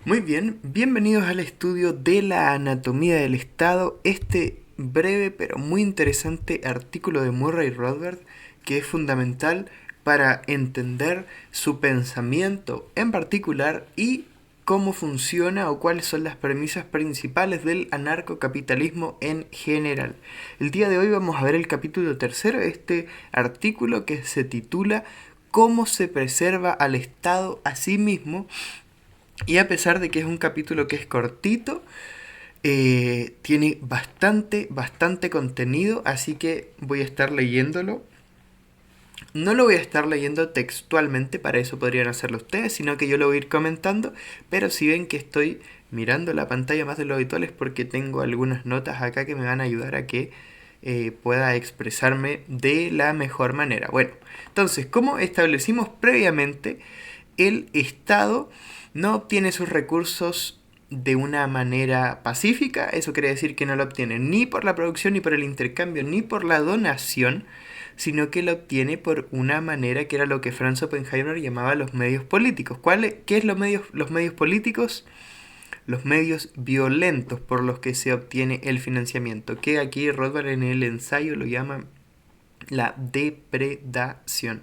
Muy bien, bienvenidos al estudio de la anatomía del Estado, este breve pero muy interesante artículo de Murray Rothbard que es fundamental para entender su pensamiento en particular y cómo funciona o cuáles son las premisas principales del anarcocapitalismo en general. El día de hoy vamos a ver el capítulo tercero de este artículo que se titula ¿Cómo se preserva al Estado a sí mismo? Y a pesar de que es un capítulo que es cortito, tiene bastante contenido, así que voy a estar leyéndolo. No lo voy a estar leyendo textualmente, para eso podrían hacerlo ustedes, sino que yo lo voy a ir comentando, pero si ven que estoy mirando la pantalla más de lo habitual es porque tengo algunas notas acá que me van a ayudar a que pueda expresarme de la mejor manera. Bueno, entonces, como establecimos previamente, el Estado no obtiene sus recursos de una manera pacífica, eso quiere decir que no lo obtiene ni por la producción, ni por el intercambio, ni por la donación, sino que lo obtiene por una manera que era lo que Franz Oppenheimer llamaba los medios políticos. ¿Qué es los medios políticos? Los medios violentos por los que se obtiene el financiamiento, que aquí Rothbard en el ensayo lo llama la depredación.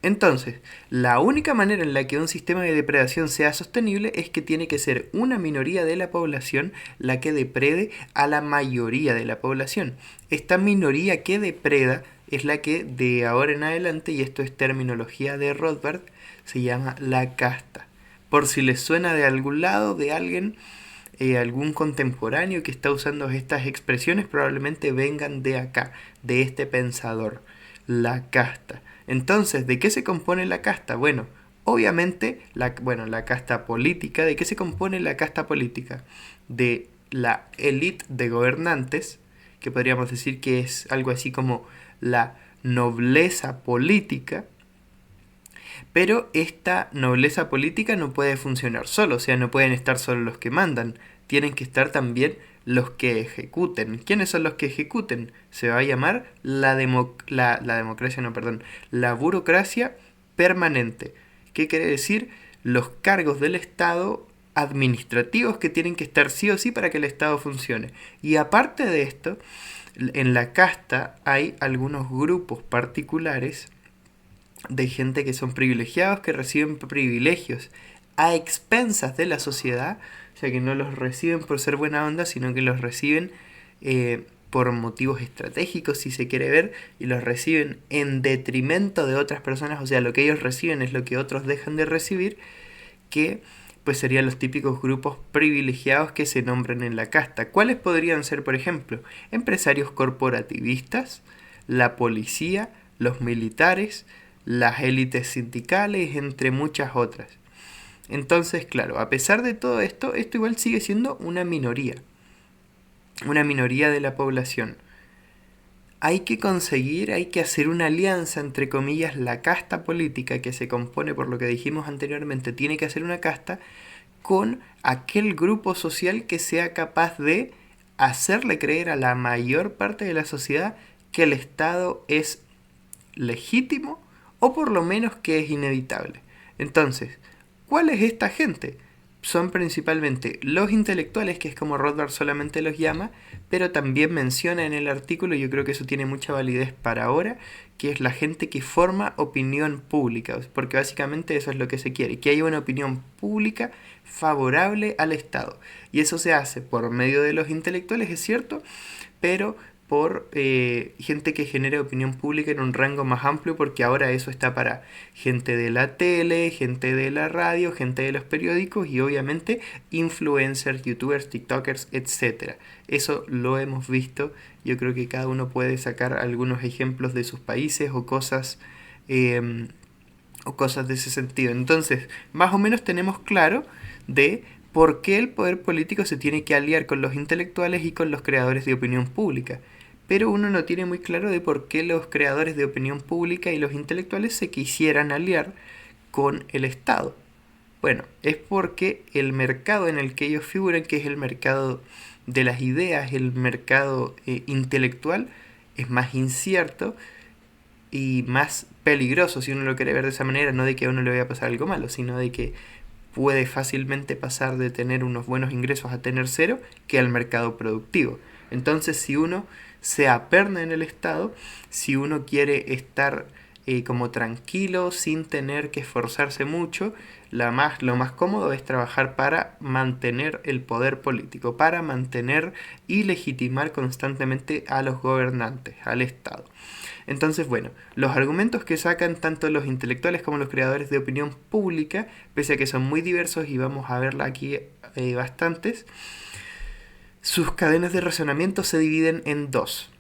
Entonces, la única manera en la que un sistema de depredación sea sostenible es que tiene que ser una minoría de la población la que deprede a la mayoría de la población. Esta minoría que depreda es la que de ahora en adelante, y esto es terminología de Rothbard, se llama la casta. Por si les suena de algún lado, de alguien, algún contemporáneo que está usando estas expresiones, probablemente vengan de acá, de este pensador, la casta. Entonces, ¿de qué se compone la casta? Bueno, obviamente, la casta política. ¿De qué se compone la casta política? De la élite de gobernantes, que podríamos decir que es algo así como la nobleza política, pero esta nobleza política no puede funcionar solo, o sea, no pueden estar solo los que mandan, tienen que estar también los que ejecuten. ¿Quiénes son los que ejecuten? Se va a llamar la democracia, no, perdón, la burocracia permanente. ¿Qué quiere decir? Los cargos del Estado administrativos que tienen que estar sí o sí para que el Estado funcione. Y aparte de esto, en la casta hay algunos grupos particulares de gente que son privilegiados, que reciben privilegios a expensas de la sociedad, o sea que no los reciben por ser buena onda, sino que los reciben por motivos estratégicos, si se quiere ver, y los reciben en detrimento de otras personas, o sea, lo que ellos reciben es lo que otros dejan de recibir, que pues serían los típicos grupos privilegiados que se nombran en la casta. ¿Cuáles podrían ser, por ejemplo? Empresarios corporativistas, la policía, los militares, las élites sindicales, entre muchas otras. Entonces, claro, a pesar de todo esto, esto igual sigue siendo una minoría de la población. Hay que conseguir, hay que hacer una alianza, entre comillas, la casta política que se compone por lo que dijimos anteriormente, tiene que hacer una casta con aquel grupo social que sea capaz de hacerle creer a la mayor parte de la sociedad que el Estado es legítimo o por lo menos que es inevitable. Entonces, ¿cuál es esta gente? Son principalmente los intelectuales, que es como Rothbard solamente los llama, pero también menciona en el artículo, y yo creo que eso tiene mucha validez para ahora, que es la gente que forma opinión pública, porque básicamente eso es lo que se quiere, que haya una opinión pública favorable al Estado. Y eso se hace por medio de los intelectuales, es cierto, pero por gente que genere opinión pública en un rango más amplio, porque ahora eso está para gente de la tele, gente de la radio, gente de los periódicos y obviamente influencers, youtubers, tiktokers, etcétera. Eso lo hemos visto, yo creo que cada uno puede sacar algunos ejemplos de sus países eh, o cosas de ese sentido. Entonces, más o menos tenemos claro de por qué el poder político se tiene que aliar con los intelectuales y con los creadores de opinión pública. Pero uno no tiene muy claro de por qué los creadores de opinión pública y los intelectuales se quisieran aliar con el Estado. Bueno, es porque el mercado en el que ellos figuran, que es el mercado de las ideas, el mercado intelectual, es más incierto y más peligroso, si uno lo quiere ver de esa manera, no de que a uno le vaya a pasar algo malo, sino de que puede fácilmente pasar de tener unos buenos ingresos a tener cero que al mercado productivo. Entonces, si uno se aperna en el Estado, si uno quiere estar como tranquilo, sin tener que esforzarse mucho, lo más cómodo es trabajar para mantener el poder político, para mantener y legitimar constantemente a los gobernantes, al Estado. Entonces, bueno, los argumentos que sacan tanto los intelectuales como los creadores de opinión pública, pese a que son muy diversos y vamos a verla aquí bastantes, sus cadenas de razonamiento se dividen en dos.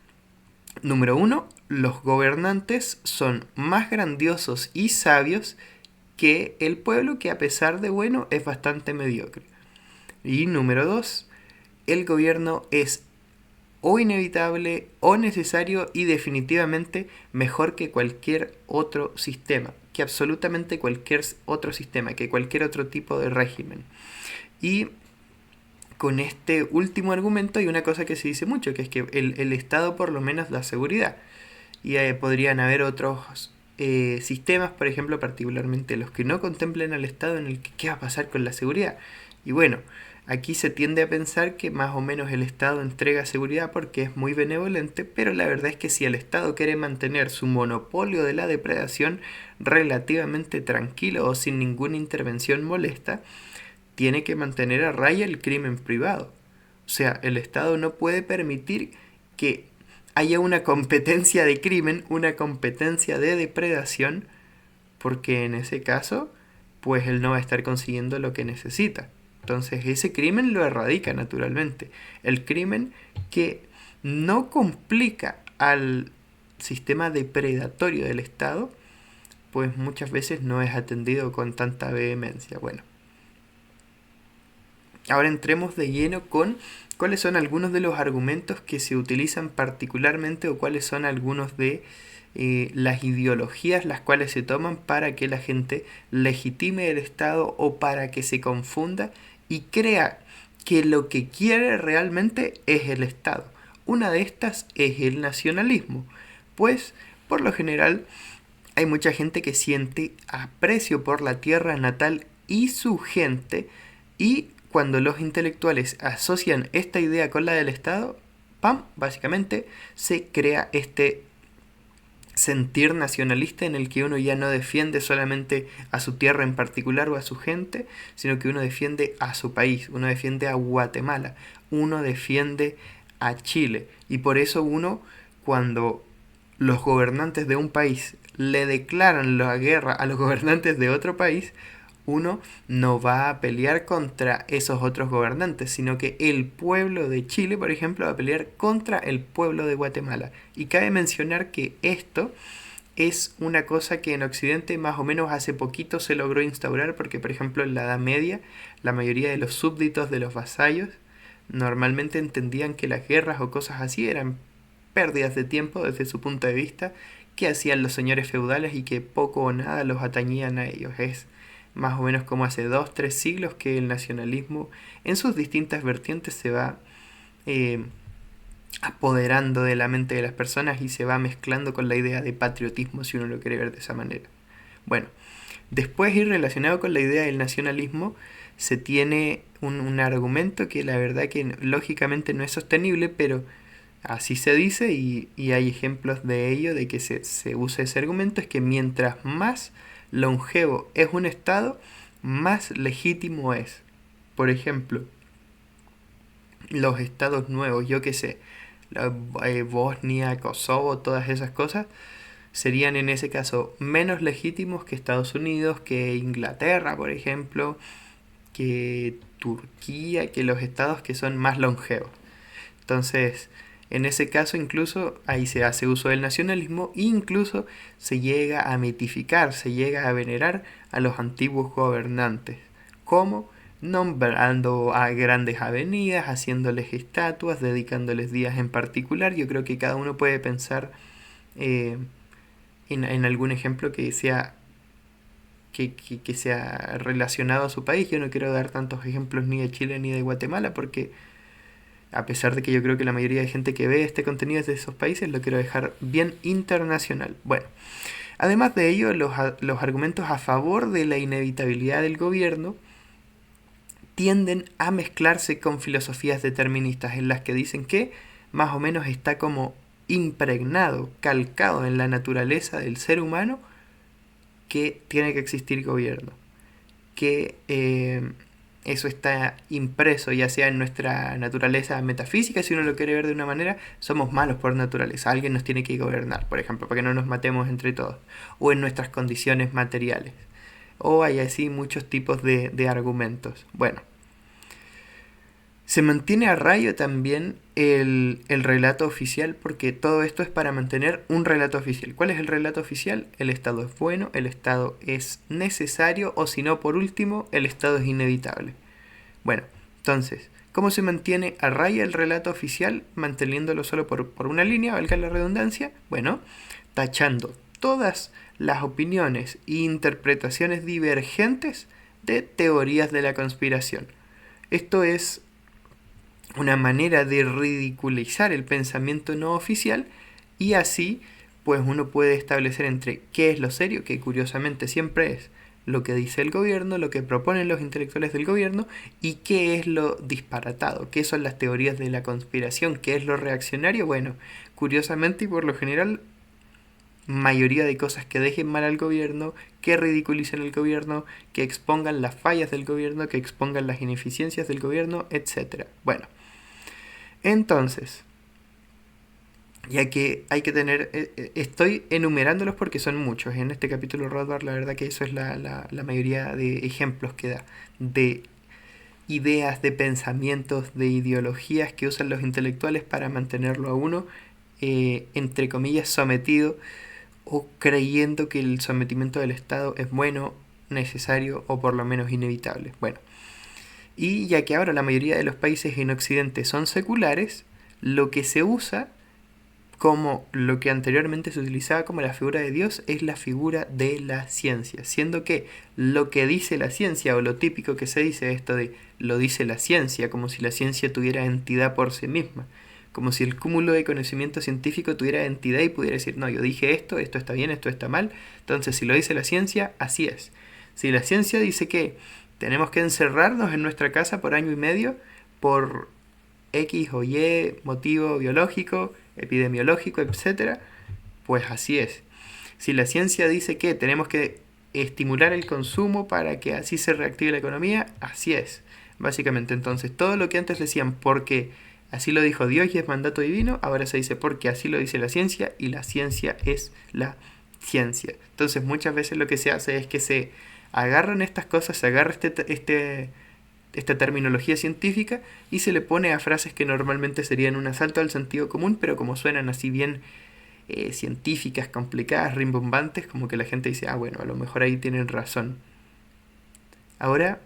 Número uno, los gobernantes son más grandiosos y sabios que el pueblo, que a pesar de bueno es bastante mediocre. Y número dos, el gobierno es o inevitable o necesario y definitivamente mejor que cualquier otro sistema, que absolutamente cualquier otro sistema, que cualquier otro tipo de régimen. Y con este último argumento hay una cosa que se dice mucho, que es que el Estado por lo menos da seguridad. Y podrían haber otros sistemas, por ejemplo, particularmente los que no contemplen al Estado, en el que qué va a pasar con la seguridad. Y bueno, aquí se tiende a pensar que más o menos el Estado entrega seguridad porque es muy benevolente, pero la verdad es que si el Estado quiere mantener su monopolio de la depredación relativamente tranquilo o sin ninguna intervención molesta, tiene que mantener a raya el crimen privado. O sea, el Estado no puede permitir que haya una competencia de crimen, una competencia de depredación, porque en ese caso, pues él no va a estar consiguiendo lo que necesita. Entonces ese crimen lo erradica naturalmente. El crimen que no complica al sistema depredatorio del Estado, pues muchas veces no es atendido con tanta vehemencia. Bueno, ahora entremos de lleno con cuáles son algunos de los argumentos que se utilizan particularmente o cuáles son algunos de las ideologías las cuales se toman para que la gente legitime el Estado o para que se confunda y crea que lo que quiere realmente es el Estado. Una de estas es el nacionalismo, pues por lo general hay mucha gente que siente aprecio por la tierra natal y su gente, y cuando los intelectuales asocian esta idea con la del Estado, ¡pam!, básicamente se crea este sentir nacionalista en el que uno ya no defiende solamente a su tierra en particular o a su gente, sino que uno defiende a su país, uno defiende a Guatemala, uno defiende a Chile. Y por eso uno, cuando los gobernantes de un país le declaran la guerra a los gobernantes de otro país, uno no va a pelear contra esos otros gobernantes, sino que el pueblo de Chile, por ejemplo, va a pelear contra el pueblo de Guatemala. Y cabe mencionar que esto es una cosa que en Occidente más o menos hace poquito se logró instaurar, porque por ejemplo en la Edad Media la mayoría de los súbditos de los vasallos normalmente entendían que las guerras o cosas así eran pérdidas de tiempo desde su punto de vista, que hacían los señores feudales y que poco o nada los atañían a ellos. Es más o menos como hace 2-3 siglos que el nacionalismo en sus distintas vertientes se va apoderando de la mente de las personas y se va mezclando con la idea de patriotismo, si uno lo quiere ver de esa manera. Bueno, después, y relacionado con la idea del nacionalismo, se tiene un argumento que la verdad que lógicamente no es sostenible, pero así se dice y hay ejemplos de ello, de que se usa ese argumento, es que mientras más longevo es un Estado, más legítimo es. Por ejemplo, los estados nuevos, yo qué sé, Bosnia, Kosovo, todas esas cosas, serían en ese caso menos legítimos que Estados Unidos, que Inglaterra, por ejemplo, que Turquía, que los estados que son más longevos. Entonces, en ese caso incluso ahí se hace uso del nacionalismo e incluso se llega a mitificar, se llega a venerar a los antiguos gobernantes, como nombrando a grandes avenidas, haciéndoles estatuas, dedicándoles días en particular. Yo creo que cada uno puede pensar en algún ejemplo que sea que sea relacionado a su país. Yo no quiero dar tantos ejemplos ni de Chile ni de Guatemala porque a pesar de que yo creo que la mayoría de gente que ve este contenido es de esos países, lo quiero dejar bien internacional. Bueno, además de ello, los argumentos a favor de la inevitabilidad del gobierno tienden a mezclarse con filosofías deterministas en las que dicen que más o menos está como impregnado, calcado en la naturaleza del ser humano que tiene que existir gobierno, que eso está impreso ya sea en nuestra naturaleza metafísica, si uno lo quiere ver de una manera, somos malos por naturaleza, alguien nos tiene que gobernar, por ejemplo, para que no nos matemos entre todos, o en nuestras condiciones materiales, o hay así muchos tipos de argumentos. Bueno, se mantiene a raya también el relato oficial, porque todo esto es para mantener un relato oficial. ¿Cuál es el relato oficial? El Estado es bueno, el Estado es necesario, o si no, por último, el Estado es inevitable. Bueno, entonces, ¿cómo se mantiene a raya el relato oficial manteniéndolo solo por una línea, valga la redundancia? Bueno, tachando todas las opiniones e interpretaciones divergentes de teorías de la conspiración. Esto es una manera de ridiculizar el pensamiento no oficial, y así pues uno puede establecer entre qué es lo serio, que curiosamente siempre es lo que dice el gobierno, lo que proponen los intelectuales del gobierno, y qué es lo disparatado, qué son las teorías de la conspiración, qué es lo reaccionario. Bueno, curiosamente y por lo general, mayoría de cosas que dejen mal al gobierno, que ridiculicen el gobierno, que expongan las fallas del gobierno, que expongan las ineficiencias del gobierno, etc. Bueno, entonces, ya que hay que tener, estoy enumerándolos porque son muchos. En este capítulo Rothbard, la verdad que eso es la mayoría de ejemplos que da, de ideas, de pensamientos, de ideologías que usan los intelectuales para mantenerlo a uno, entre comillas, sometido, o creyendo que el sometimiento del Estado es bueno, necesario o por lo menos inevitable. Bueno, y ya que ahora la mayoría de los países en Occidente son seculares, lo que se usa como lo que anteriormente se utilizaba como la figura de Dios es la figura de la ciencia, siendo que lo que dice la ciencia, o lo típico que se dice, esto de lo dice la ciencia, como si la ciencia tuviera entidad por sí misma, como si el cúmulo de conocimiento científico tuviera entidad y pudiera decir, no, yo dije esto, esto está bien, esto está mal, entonces si lo dice la ciencia, así es. Si la ciencia dice que tenemos que encerrarnos en nuestra casa por año y medio por X o Y motivo biológico, epidemiológico, etcétera, pues así es. Si la ciencia dice que tenemos que estimular el consumo para que así se reactive la economía, así es. Básicamente, entonces, todo lo que antes decían porque así lo dijo Dios y es mandato divino, ahora se dice porque así lo dice la ciencia, y la ciencia es la ciencia. Entonces, muchas veces lo que se hace es que se agarran estas cosas, se agarra esta terminología científica y se le pone a frases que normalmente serían un asalto al sentido común, pero como suenan así bien científicas, complicadas, rimbombantes, como que la gente dice, ah, bueno, a lo mejor ahí tienen razón. Ahora,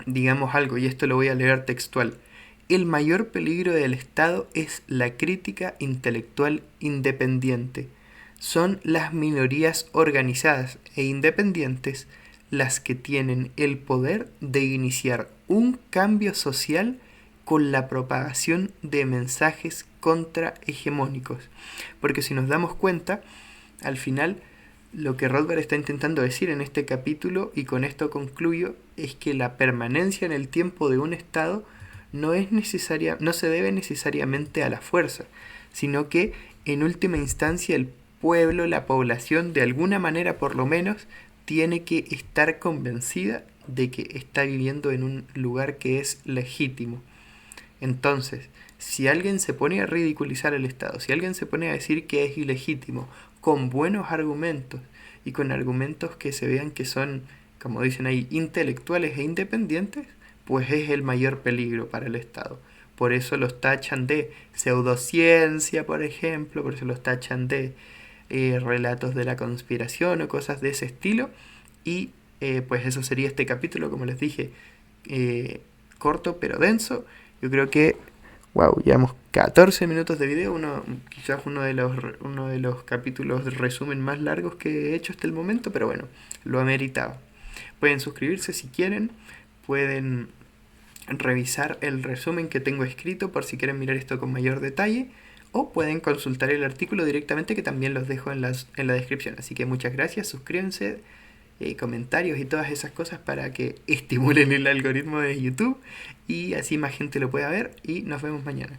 digamos algo, y esto lo voy a leer textual. El mayor peligro del Estado es la crítica intelectual independiente. Son las minorías organizadas e independientes las que tienen el poder de iniciar un cambio social con la propagación de mensajes contrahegemónicos. Porque si nos damos cuenta, al final lo que Rothbard está intentando decir en este capítulo, y con esto concluyo, es que la permanencia en el tiempo de un Estado no es necesaria, no se debe necesariamente a la fuerza, sino que en última instancia el pueblo, la población, de alguna manera por lo menos, tiene que estar convencida de que está viviendo en un lugar que es legítimo. Entonces, si alguien se pone a ridiculizar el Estado, si alguien se pone a decir que es ilegítimo, con buenos argumentos, y con argumentos que se vean que son, como dicen ahí, intelectuales e independientes, pues es el mayor peligro para el Estado. Por eso los tachan de pseudociencia, por ejemplo, por eso los tachan de relatos de la conspiración o cosas de ese estilo. Y pues eso sería este capítulo, como les dije, corto pero denso. Yo creo que, wow, llevamos 14 minutos de video, quizás uno de los capítulos de resumen más largos que he hecho hasta el momento, pero bueno, lo ameritaba. Pueden suscribirse si quieren, pueden revisar el resumen que tengo escrito por si quieren mirar esto con mayor detalle, o pueden consultar el artículo directamente, que también los dejo en la descripción. Así que muchas gracias, suscríbanse, comentarios y todas esas cosas para que estimulen el algoritmo de YouTube y así más gente lo pueda ver y nos vemos mañana.